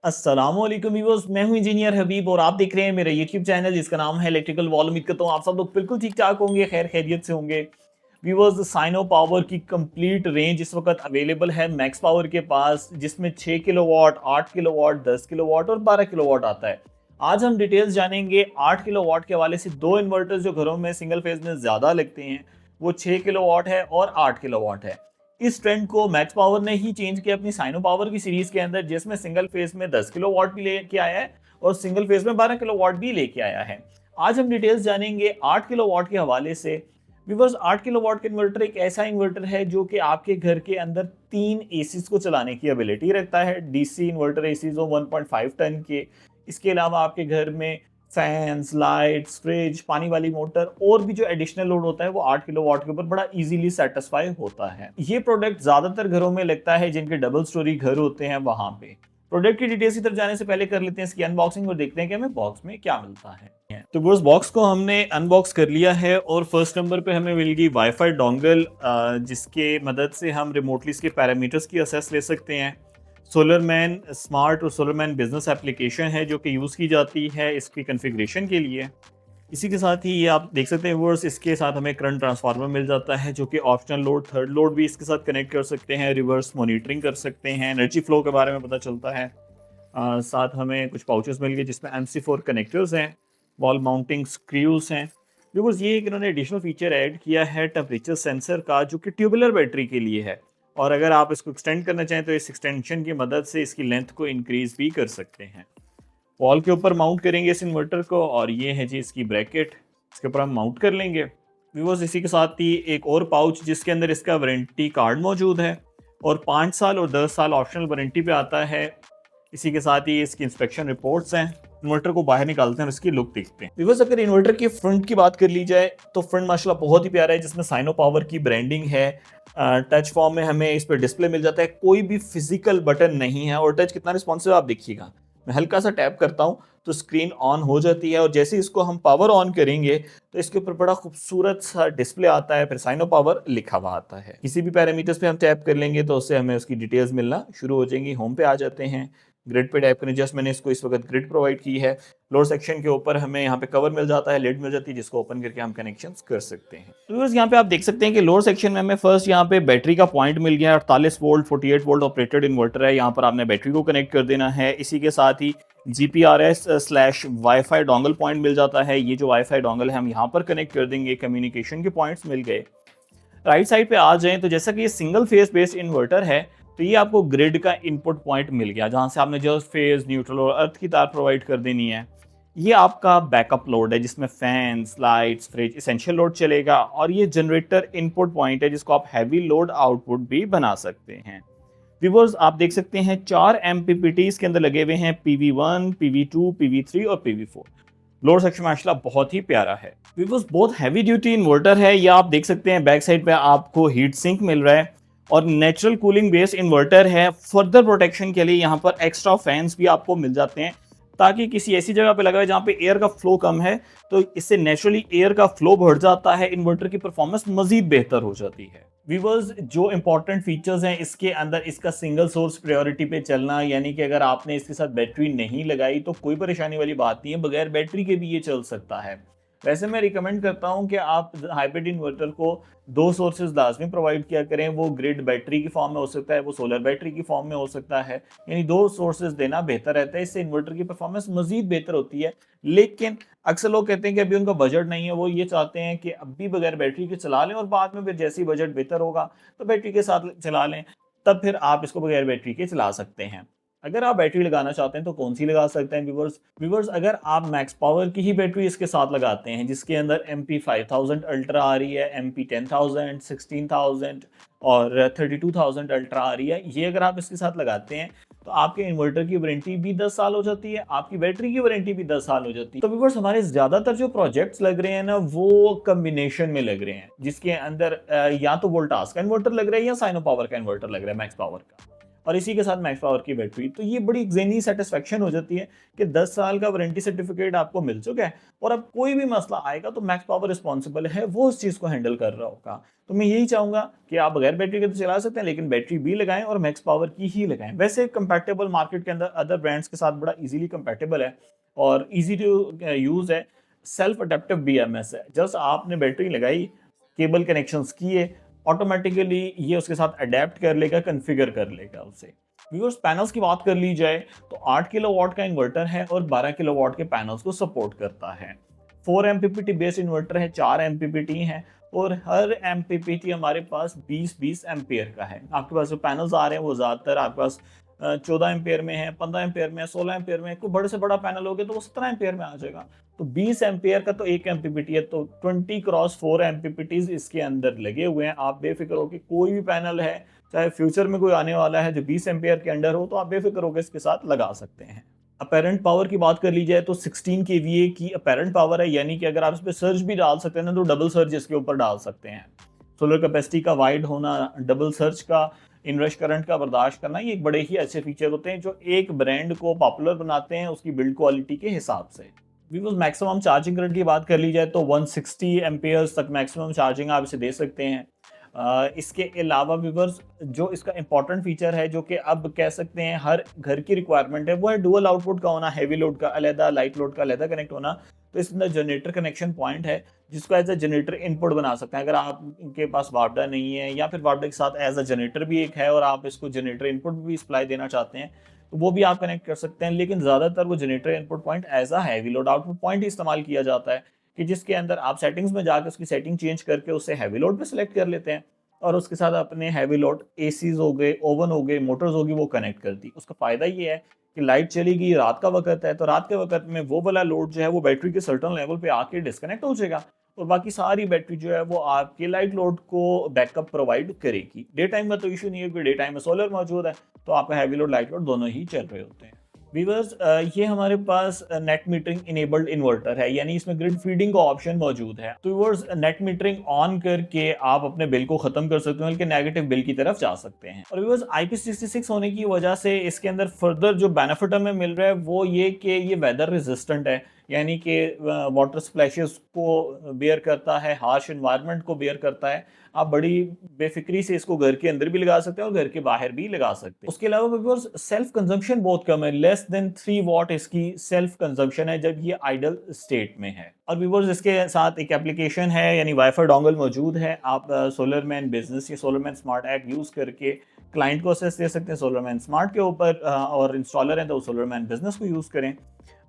अस्सलामुअलैकुम व्यूअर्स, मैं हूं इंजीनियर हबीब और आप देख रहे हैं मेरा यूट्यूब चैनल जिसका नाम है इलेक्ट्रिकल वॉल। उम्मीद करता हूं आप सब लोग बिल्कुल ठीक ठाक होंगे, खैर खैरियत से होंगे। व्यूअर्स, साइनो पावर की कंप्लीट रेंज इस वक्त अवेलेबल है मैक्स पावर के पास, जिसमें 6 किलोवाट, 8 किलोवाट, 10 किलोवाट और 12 किलोवाट आता है। आज हम डिटेल्स जानेंगे 8 किलोवाट के हवाले से। दो इन्वर्टर्स जो घरों में सिंगल फेज में ज़्यादा लगते हैं वो 6 किलोवाट है और 8 किलोवाट है। इस ट्रेंड को मैक्स पावर ने ही चेंज किया अपनी साइनो पावर की सीरीज के अंदर, जिसमें सिंगल फेज में 10 किलोवाट भी लेके आया है और सिंगल फेज में 12 किलोवाट भी लेके आया है। आज हम डिटेल्स जानेंगे 8 किलोवाट के हवाले से। व्यूअर्स, 8 किलोवाट का इन्वर्टर एक ऐसा इन्वर्टर है जो कि आपके घर के अंदर 3 एसीज को चलाने की एबिलिटी रखता है। डीसी इन्वर्टर एसीज हो 1.5 टन के। इसके अलावा आपके घर में फैंस, लाइट्स, फ्रिज, पानी वाली मोटर और भी जो एडिशनल लोड होता है वो 8 किलोवाट के ऊपर बड़ा इजीली सेटिस्फाई होता है। ये प्रोडक्ट ज्यादातर घरों में लगता है जिनके डबल स्टोरी घर होते हैं वहां पे। प्रोडक्ट की डिटेल्स की तरफ जाने से पहले कर लेते हैं इसकी अनबॉक्सिंग और देखते हैं कि हमें बॉक्स में क्या मिलता है। तो बस बॉक्स को हमने अनबॉक्स कर लिया है और फर्स्ट नंबर पे हमें मिल गई वाईफाई डोंगल, जिसके मदद से हम रिमोटली इसके पैरामीटर्स की असेस ले सकते हैं। सोलरमैन स्मार्ट और सोलरमैन बिजनेस एप्लीकेशन है जो कि यूज़ की जाती है इसकी कॉन्फ़िगरेशन के लिए। इसी के साथ ही ये आप देख सकते हैं व्यूअर्स, इसके साथ हमें करंट ट्रांसफार्मर मिल जाता है जो कि ऑप्शनल लोड, थर्ड लोड भी इसके साथ कनेक्ट कर सकते हैं, रिवर्स मॉनिटरिंग कर सकते हैं, एनर्जी फ्लो के बारे में पता चलता है। साथ हमें कुछ पाउचेस मिल गए जिसमें MC4 कनेक्टर्स हैं, वॉल माउंटिंग स्क्रूज हैं। व्यूअर्स, ये एक इन्होंने एडिशनल फीचर ऐड किया है टेम्परेचर सेंसर का, जो कि ट्यूबुलर बैटरी के लिए है और अगर आप इसको एक्सटेंड करना चाहें तो इस एक्सटेंशन की मदद से इसकी लेंथ को इंक्रीज भी कर सकते हैं। वॉल के ऊपर माउंट करेंगे इस इन्वर्टर को और ये है जी इसकी ब्रैकेट, इसके ऊपर हम माउंट कर लेंगे। व्यूअर्स, इसी के साथ ही एक और पाउच जिसके अंदर इसका वारंटी कार्ड मौजूद है और 5 साल और 10 साल ऑप्शनल वारंटी पे आता है। इसी के साथ ही इसकी इंस्पेक्शन रिपोर्ट्स हैं। इन्वर्टर को बाहर निकालते हैं और इसकी लुक देखते हैं। व्यूअर्स, अगर इन्वर्टर के फ्रंट की बात कर ली जाए तो फ्रंट माशाल्लाह बहुत ही प्यारा है, जिसमें साइनो पावर की ब्रांडिंग है। टच फॉर्म में हमें इस पर डिस्प्ले मिल जाता है, कोई भी फिजिकल बटन नहीं है और टच कितना रिस्पॉन्सिव आप देखिएगा। मैं हल्का सा टैप करता हूँ तो स्क्रीन ऑन हो जाती है और जैसे ही इसको हम पावर ऑन करेंगे तो इसके ऊपर बड़ा खूबसूरत सा डिस्प्ले आता है, फिर साइनो पावर लिखा हुआ आता है। किसी भी पैरामीटर्स पे हम टैप कर लेंगे तो उससे हमें उसकी डिटेल्स मिलना शुरू हो जाएंगी। होम पे आ जाते हैं, ग्रिड पे टैप करें, जस्ट मैंने इसको इस वक्त ग्रिड प्रोवाइड की है। लोअर सेक्शन के ऊपर हमें यहाँ पे कवर मिल जाता है, लिड मिल जाती है जिसको ओपन करके हम कनेक्शंस कर सकते हैं। तो यहाँ पे आप देख सकते हैं कि लोअर सेक्शन में हमें फर्स्ट यहाँ पे बैटरी का पॉइंट मिल गया है। 48 वोल्ट 48 वोल्ट ऑपरेटेड इन्वर्टर है। यहाँ पर आपने बैटरी को कनेक्ट कर देना है। इसी के साथ ही GPRS/वाईफाई डोंगल पॉइंट मिल जाता है। ये जो वाईफाई डोंगल है हम यहाँ पर कनेक्ट कर देंगे। कम्युनिकेशन के पॉइंट्स मिल गए। राइट साइड पे आ जाएं तो जैसा कि ये सिंगल फेज बेस्ड इन्वर्टर है तो ये आपको ग्रिड का इनपुट पॉइंट मिल गया, जहां से आपने जो फेज, न्यूट्रल और अर्थ की तार प्रोवाइड कर देनी है। ये आपका बैकअप लोड है जिसमें fans, lights, fridge, essential load चलेगा और ये जनरेटर इनपुट पॉइंट है जिसको आप हैवी लोड आउटपुट भी बना सकते हैं। व्यूअर्स, आप देख सकते हैं 4 MPPT इसके अंदर लगे हुए हैं, PV1, PV2, PV3 और PV4। लोअर सेक्शन माशाल्लाह बहुत ही प्यारा है। व्यूअर्स, बहुत हैवी ड्यूटी इन्वर्टर है। ये आप देख सकते हैं बैक साइड पे आपको हीट सिंक मिल रहा है और नेचुरल कूलिंग बेस्ड इन्वर्टर है। फर्दर प्रोटेक्शन के लिए यहाँ पर एक्स्ट्रा फैंस भी आपको मिल जाते हैं ताकि किसी ऐसी जगह पे लगा है जहाँ पे एयर का फ्लो कम है तो इससे नेचुरली एयर का फ्लो बढ़ जाता है, इन्वर्टर की परफॉर्मेंस मजीद बेहतर हो जाती है। व्यूअर्स, जो इंपॉर्टेंट फीचर्स हैं इसके अंदर, इसका सिंगल सोर्स प्रायोरिटी पे चलना, यानी कि अगर आपने इसके साथ बैटरी नहीं लगाई तो कोई परेशानी वाली बात नहीं है, बगैर बैटरी के भी ये चल सकता है। वैसे मैं रिकमेंड करता हूं कि आप हाइब्रिड इन्वर्टर को 2 सोर्सेज लाजमी प्रोवाइड किया करें। वो ग्रिड बैटरी की फॉर्म में हो सकता है, वो सोलर बैटरी की फॉर्म में हो सकता है, यानी 2 सोर्सेज देना बेहतर रहता है। इससे इन्वर्टर की परफॉर्मेंस मजीद बेहतर होती है। लेकिन अक्सर लोग कहते हैं कि अभी उनका बजट नहीं है, वो ये चाहते हैं कि अभी बगैर बैटरी के चला लें और बाद में फिर जैसे ही बजट बेहतर होगा तो बैटरी के साथ चला लें, तब फिर आप इसको बगैर बैटरी के चला सकते हैं। अगर आप बैटरी लगाना चाहते हैं तो कौन सी लगा सकते हैं व्यूवर्स, अगर आप मैक्स पावर की ही बैटरी इसके साथ लगाते हैं जिसके अंदर MP5000 अल्ट्रा आ रही है, MP10000, 16000 और 32000 अल्ट्रा आ रही है, ये अगर आप इसके साथ लगाते हैं तो आपके इन्वर्टर की वारंटी भी 10 साल हो जाती है, आपकी बैटरी की वारंटी भी 10 साल हो जाती है। तो व्यूवर्स, हमारे ज्यादातर जो प्रोजेक्ट्स लग रहे हैं ना वो कम्बिनेशन में लग रहे हैं, जिसके अंदर या तो वोल्टास का इन्वर्टर लग रहा है या साइनो पावर का इन्वर्टर लग रहा है, मैक्स पावर का। और इसी के साथ मैक्स पावर की बैटरी। तो ये बड़ी ज़हनी सेटिस्फेक्शन हो जाती है कि 10 साल का वारंटी सर्टिफिकेट आपको मिल चुका है और अब कोई भी मसला आएगा तो मैक्स पावर रिस्पॉन्सिबल है, वो उस चीज़ को हैंडल कर रहा होगा। तो मैं यही चाहूँगा कि आप बगैर बैटरी के तो चला सकते हैं, लेकिन बैटरी भी लगाएँ और मैक्स पावर की ही लगाएँ। वैसे कंपैटिबल मार्केट के अंदर अदर ब्रांड्स के साथ बड़ा ईज़िली कंपैटिबल है और ईज़ी टू यूज़ है। सेल्फ अडेप्टिव बीएमएस है। जस्ट आपने बैटरी लगाई, केबल कनेक्शंस किए, ऑटोमेटिकली ये उसके साथ अडेप्ट कर लेगा, कॉन्फ़िगर कर लेगा उसे। व्यूअर्स, पैनल्स की बात कर ली जाए तो 8 किलोवाट का इन्वर्टर है और 12 किलोवाट के पैनल्स को सपोर्ट करता है। 4 एमपीपीटी बेस्ड इन्वर्टर है, 4 एमपीपीटी हैं और हर एमपीपीटी हमारे पास 20-20 एम्पियर का है। आपके पास जो पैनल्स आ रहे हैं वो ज़्यादातर आपके पास 14 एम्पियर में है, 15 एम्पियर में है, 16 एम्पियर में है। कोई बड़े से बड़ा पैनल हो गया तो वो 17 एम्पियर में आ जाएगा। तो 20 एम्पियर का तो 1 एमपीपीटी है, तो 20x4 एमपीपीटीज इसके अंदर लगे हुए हैं। आप बेफिक्र हो कि कोई भी पैनल है, चाहे फ्यूचर में कोई आने वाला है जो 20 एम्पियर के अंडर हो, तो आप बेफिक्र होकर इसके साथ लगा सकते हैं। अपैरेंट पावर की बात कर ली जाए तो 16 केवीए की अपैरेंट पावर है, यानी कि अगर आप इस पे सर्ज भी डाल सकते हैं ना, तो डबल सर्ज इसके ऊपर डाल सकते हैं। सोलर कैपेसिटी का वाइड होना, डबल सर्ज का इनरश करंट का बर्दाश्त करना, ये एक बड़े ही अच्छे फीचर होते हैं जो एक ब्रांड को पॉपुलर बनाते हैं उसकी बिल्ड क्वालिटी के हिसाब से। वीवो मैक्सिमम चार्जिंग करंट की बात कर ली जाए तो 160 एम्पियर्स तक मैक्सिमम चार्जिंग आप इसे दे सकते हैं। इसके अलावा व्यूअर्स, जो इसका इंपॉर्टेंट फीचर है जो कि अब कह सकते हैं हर घर की रिक्वायरमेंट है, वो है डुअल आउटपुट का होना, हैवी लोड का अलहदा, लाइट लोड का अलहदा कनेक्ट होना। तो इसके अंदर जनरेटर कनेक्शन पॉइंट है जिसको एज अ जनरेटर इनपुट बना सकते हैं। अगर आपके पास वापडा नहीं है या फिर वापडा के साथ एज अ जनरेटर भी एक है और आप इसको जनरेटर इनपुट भी सप्लाई देना चाहते हैं, तो वो भी आप कनेक्ट कर सकते हैं। लेकिन ज़्यादातर वो generator input point as a heavy load output point ही इस्तेमाल किया जाता है, कि जिसके अंदर आप सेटिंग्स में जाकर उसकी सेटिंग चेंज करके उसे हैवी लोड पे सिलेक्ट कर लेते हैं और उसके साथ अपने हैवी लोड एसीज हो गए, ओवन हो गए, मोटर्स होगी, वो कनेक्ट कर दी। उसका फ़ायदा ये है कि लाइट चली गई, रात का वक़्त है, तो रात के वक़्त में वो वाला लोड जो है वो बैटरी के सर्टेन लेवल पे आके डिस्कनेक्ट हो जाएगा और बाकी सारी बैटरी जो है वो आपके लाइट लोड को बैकअप प्रोवाइड करेगी। डे टाइम में तो इश्यू नहीं है क्योंकि डे टाइम में सोलर मौजूद है, तो आपका हैवी लोड, लाइट लोड दोनों ही चल रहे होते हैं। व्यूअर्स, ये हमारे पास नेट मीटरिंग इनेबल्ड इन्वर्टर है, यानी इसमें ग्रिड फीडिंग का ऑप्शन मौजूद है। तो व्यूअर्स, नेट मीटरिंग ऑन करके आप अपने बिल को खत्म कर सकते हैं, बल्कि नेगेटिव बिल की तरफ जा सकते हैं। और व्यूअर्स, IP66 होने की वजह से इसके अंदर फर्दर जो बेनिफिट हमें मिल रहा है वो ये कि ये वेदर रेजिस्टेंट है, यानी कि वाटर स्प्लैशेस को बेयर करता है, हार्श एनवायरनमेंट को बेयर करता है। आप बड़ी बेफिक्री से इसको घर के अंदर भी लगा सकते हैं और घर के बाहर भी लगा सकते हैं। उसके अलावा व्यूअर्स, सेल्फ कंजम्पशन बहुत कम है, लेस देन 3 वॉट इसकी सेल्फ कंजम्पशन है जब ये आइडल स्टेट में है। और व्यूअर्स, इसके साथ एक एप्लीकेशन है, यानी वाईफाई डोंगल मौजूद है। आप सोलरमैन बिजनेस या सोलरमैन स्मार्ट ऐप यूज करके क्लाइंट को असेस दे सकते हैं सोलरमैन स्मार्ट के ऊपर, और इंस्टॉलर है तो सोलरमैन बिजनेस को यूज करें।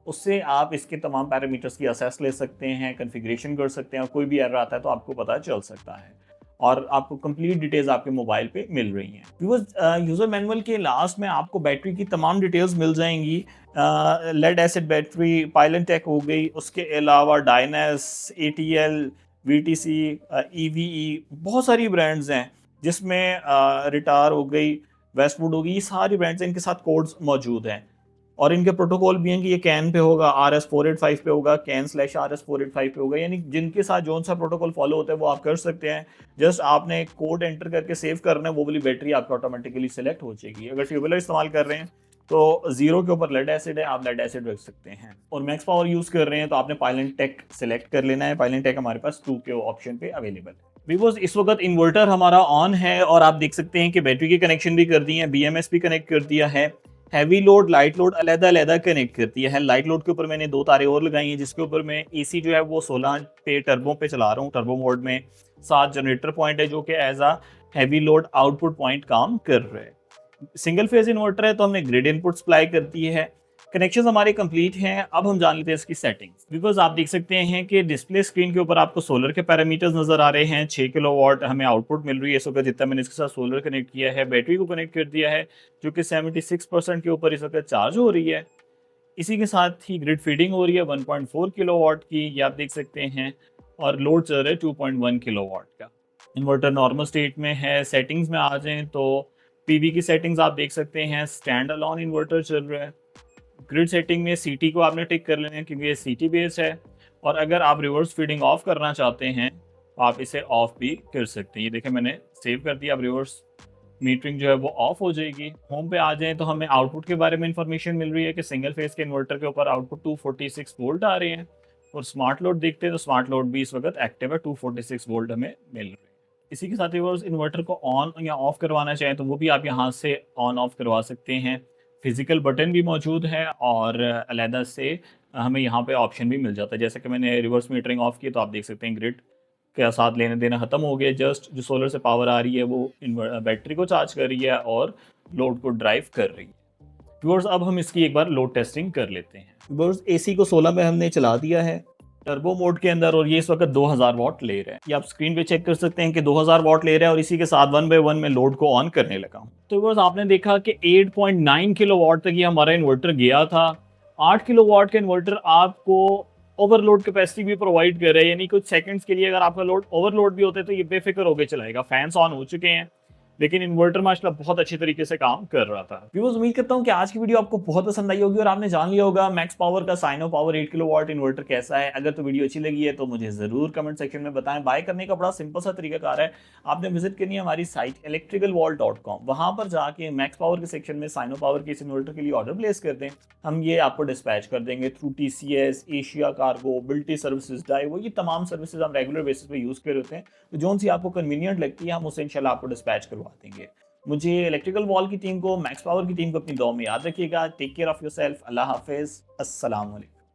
उससे आप इसके तमाम पैरामीटर्स की असेस ले सकते हैं, कॉन्फ़िगरेशन कर सकते हैं और कोई भी एरर आता है तो आपको पता चल सकता है और आपको कंप्लीट डिटेल्स आपके मोबाइल पे मिल रही हैं। व्यूअर्स, यूज़र मैनुअल के लास्ट में आपको बैटरी की तमाम डिटेल्स मिल जाएंगी। लेड एसिड बैटरी, पायलनटेक हो गई, उसके अलावा डायनेस, ATL, VTC, EVE, बहुत सारी ब्रांड्स हैं जिसमें रिटार हो गई, वेस्टवुड हो गई, ये सारी ब्रांड्स हैं, इनके साथ कोड्स मौजूद हैं और इनके प्रोटोकॉल भी हैं कि ये कैन पे होगा, RS485 पे होगा, CAN/RS485 पे होगा, यानी जिनके साथ जो सा प्रोटोकॉल फॉलो होता है वो आप कर सकते हैं। जस्ट आपने कोड एंटर करके सेव करना है, वो वाली बैटरी आपकी ऑटोमेटिकली सिलेक्ट हो जाएगी। अगर ट्यूबुलर इस्तेमाल कर रहे हैं तो 0 के ऊपर लेड एसिड है, आप लेड एसिड रख सकते हैं। और मैक्स पावर यूज़ कर रहे हैं तो आपने पायलनटेक सिलेक्ट कर लेना है। पायलनटेक हमारे पास 2 के ऑप्शन पे अवेलेबल है। बिकॉज इस वक्त इन्वर्टर हमारा ऑन है और आप देख सकते हैं कि बैटरी की कनेक्शन भी कर दी है, BMS भी कनेक्ट कर दिया है, हैवी लोड, लाइट लोड अलग-अलग कनेक्ट करती है। लाइट लोड के ऊपर मैंने 2 तारें और लगाई हैं जिसके ऊपर मैं एसी जो है वो 16 पे टर्बो पे चला रहा हूँ, टर्बो मोड में। 7 जनरेटर पॉइंट है जो कि as a heavy load output point काम कर रहे हैं। सिंगल फेज इन्वर्टर है तो हमने ग्रिड इनपुट सप्लाई कर दी है। कनेक्शन हमारे कंप्लीट हैं। अब हम जान लेते हैं इसकी सेटिंग्स। बिकॉज आप देख सकते हैं कि डिस्प्ले स्क्रीन के ऊपर आपको सोलर के पैरामीटर्स नजर आ रहे हैं। 6 किलोवाट हमें आउटपुट मिल रही है इस वक्त, जितना मैंने इसके साथ सोलर कनेक्ट किया है। बैटरी को कनेक्ट कर दिया है जो कि 76% के ऊपर इस वक्त चार्ज हो रही है। इसी के साथ ही ग्रिड फीडिंग हो रही है 1.4 किलोवाट की, ये आप देख सकते हैं, और लोड चल रहा है 2.1 किलोवाट का। इन्वर्टर नॉर्मल स्टेट में है। सेटिंग्स में आ जाएं तो पीवी की सेटिंग्स आप देख सकते हैं, स्टैंड अलोन इन्वर्टर चल रहा है। ग्रिड सेटिंग में सीटी को आपने टिक कर लेना है क्योंकि ये सीटी बेस्ड है, और अगर आप रिवर्स फीडिंग ऑफ करना चाहते हैं तो आप इसे ऑफ भी कर सकते हैं। ये देखें मैंने सेव कर दिया। अब रिवर्स मीटरिंग जो है वो ऑफ हो जाएगी। होम पे आ जाएँ तो हमें आउटपुट के बारे में इन्फॉर्मेशन मिल रही है कि सिंगल फेज़ के इन्वर्टर के ऊपर आउटपुट 246 वोल्ट आ रहे हैं और स्मार्ट लोड देखते हैं तो स्मार्ट लोड भी इस वक़्त एक्टिव है, 246 वोल्ट हमें मिल रहे हैं। इसी के साथ ही व्यूअर्स इन्वर्टर को ऑन या ऑफ करवाना चाहें तो वो भी आप यहाँ से ऑन ऑफ करवा सकते हैं। फिज़िकल बटन भी मौजूद है और अलहदा से हमें यहाँ पे ऑप्शन भी मिल जाता है। जैसे कि मैंने रिवर्स मीटरिंग ऑफ की तो आप देख सकते हैं ग्रिड के साथ लेना देना ख़त्म हो गया। जस्ट जो सोलर से पावर आ रही है वो बैटरी को चार्ज कर रही है और लोड को ड्राइव कर रही है। व्यूअर्स अब हम इसकी एक बार लोड टेस्टिंग कर लेते हैं। व्यूअर्स एसी को 16 में हमने चला दिया है टर्बो मोड के अंदर और ये इस वक्त 2000 वॉट ले रहा है। ये आप स्क्रीन पे चेक कर सकते हैं कि 2000 वॉट ले रहा है और इसी के साथ 1 बाय 1 में लोड को ऑन करने लगा हूँ। तो व्यूअर्स आपने देखा कि 8.9 किलोवाट तक ये हमारा इन्वर्टर गया था। 8 किलोवाट का इन्वर्टर आपको ओवरलोड कैपेसिटी भी प्रोवाइड कर रहा है, यानी कुछ सेकंड्स के लिए अगर आपका लोड ओवरलोड भी होता है तो ये बेफिक्र होकर चलाएगा। फैंस ऑन हो चुके हैं लेकिन इन्वर्टर माशाल्लाह बहुत अच्छी तरीके से काम कर रहा था। व्यूअर्स उम्मीद करता हूं कि आज की वीडियो आपको बहुत पसंद आई होगी और आपने जान लिया होगा मैक्स पावर का साइनो पावर 8 किलोवाट इन्वर्टर कैसा है। अगर तो वीडियो अच्छी लगी है तो मुझे जरूर कमेंट सेक्शन में बताएं। बाय करने का बड़ा सिंपल सा तरीकाकार है, आपने विजिट करनी है हमारी साइट electricalwall.com। वहां पर जाके मैक्स पावर के सेक्शन में साइनो पावर के इस इन्वर्टर के लिए ऑर्डर प्लेस कर दें, हम ये आपको डिस्पैच कर देंगे थ्रू TCS, एशिया कार्गो, बिल्टी सर्विसेज, डाइवो, ये तमाम सर्विसेज हम रेगुलर बेसिस पे यूज कर रहे होते हैं। तो जोन सी आपको कन्वीनियंट लगती है हम उसे इंशाल्लाह आपको डिस्पैच करवा देंगे। मुझे इलेक्ट्रिकल वॉल की टीम को, मैक्स पावर की टीम को अपनी दुआ में याद रखिएगा। Take care of yourself. अल्लाह हाफिज। अस्सलाम वालेकुम।